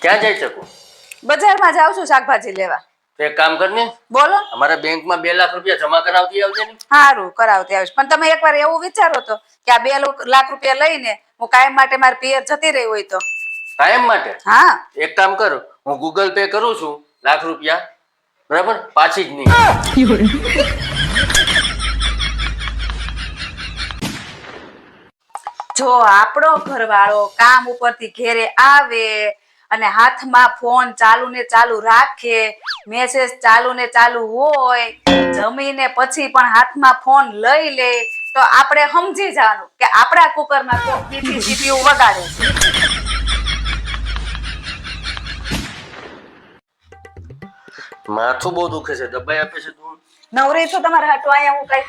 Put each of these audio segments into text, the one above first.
ક્યાં જઈ શકું? બજારમાં જાઉં છું શાકભાજી લેવા. તો એક કામ કર ને, બોલો. અમારા બેંકમાં 2 લાખ રૂપિયા જમા કરાવતી આવજે ને. સારું, કરાવતી આવીશ. પણ તમે એકવાર એવું વિચારો તો કે આ 2 લાખ રૂપિયા લઈને હું કાયમ માટે મારી પિયર જતી રહી હોય તો. કાયમ માટે? હા. એક કામ કર, હું ગૂગલ પે કરું છું લાખ રૂપિયા, બરાબર? પાછી જ નહીં. જો આપણો ઘરવાળો કામ ઉપરથી ઘેરે આવે અને હાથમાં ફોન ચાલુ ને ચાલુ રાખે, મેસેજ ચાલુ ને ચાલુ હોય, જમીને પછી પણ હાથમાં ફોન લઈ લે તો આપણે સમજી જવાનું કે આપણા કુકરમાં કોક બીજી સીટીઓ વગાડે છે. માથું બહુ દુખે છે, દબાઈ આપે છે તું. નવરી છું તમારા હાટુ અહીંયા હું કઈ.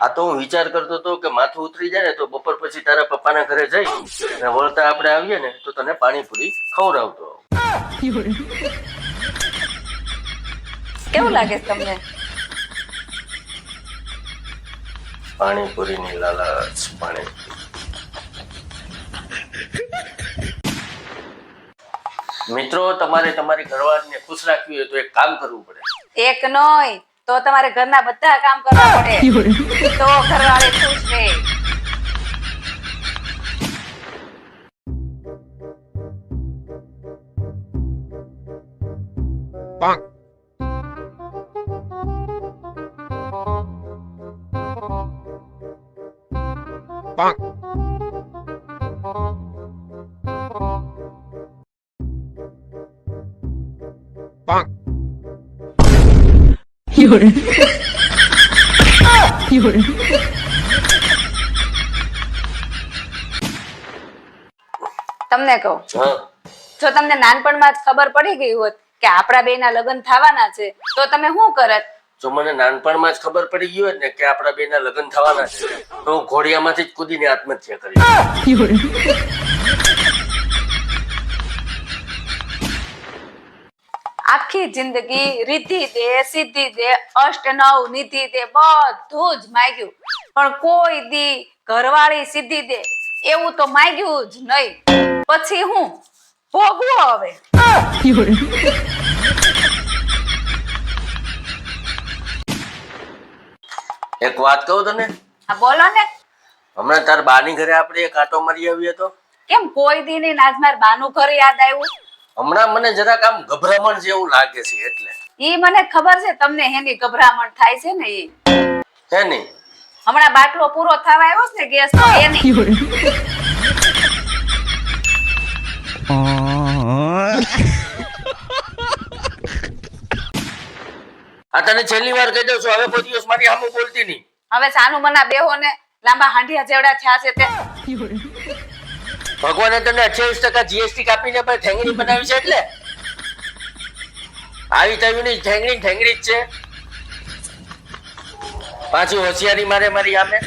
આ તો હું વિચાર કરતો હતો કે માથું ઉતરી જાય ને તો બપોર પછી તારા પપ્પાના ઘરે જઈ અને વળતા આપણે આવીએ ને તો તને પાણીપુરી ખવડાવતો. કેવું લાગે છે તમને? પાણીપુરીની લાલચ, પાણી. મિત્રો, તમારે તમારી ઘરવાળીને ખુશ રાખવી હોય તો એક કામ કરવું પડે. એક નોય તો તમારે ઘરના બધા કામ કરવા પડે તો ઘરવાળી ખુશ રહે. તમને કહું, જો તમને નાનપણમાં જ ખબર પડી ગઈ હોત કે આપણા બેના લગ્ન થવાના છે તો તમે શું કરત? જો મને નાનપણમાં જ ખબર પડી ગઈ હોય ને કે આપણા બેના લગ્ન થવાના છે તો હું ઘોડિયામાંથી જ કૂદીને આત્મહત્યા કરી. આખી જિંદગી રીતિ દે, સિદ્ધિ દે, અષ્ટ નવ નિધિ દે બધું જ માંગ્યું પણ કોઈ દી ઘરવાળી સિદ્ધિ દે એવું તો માંગ્યું જ નહીં. પછી હું ભોગવું હવે. એક વાત કહું તને? હા બોલો ને. હમણાં તાર બાની ઘરે આપણે એક આંટો મારી આવીએ તો? કેમ કોઈ દી નહીં, આજ માર બાનું ઘર યાદ આવ્યું? હમણાં મને જરાક આમ ગભરામણ જેવું લાગે છે એટલે. ઈ મને ખબર છે તમને એની ગભરામણ થાય છે ને. ઈ હે નહીં? હમણાં બાટલો પૂરો થવા આવ્યો છે ને ગેસ તો એની. આ તને છેલ્લી વાર કહી દઉં છું, હવે કોઈ દિવસ મારી સામે બોલતી નહીં. હવે સાનું મના બેહો ને, લાંબા હાંડિયા જેવડા થયા છે તે. ભગવાને તને 28% જીએસટી કાપીને પણ ઠેંગણી બનાવી છે એટલે આવી થયું નહીં. ઠેંગણી જ છે. પાછી હોશિયારી મારે મારી આમે.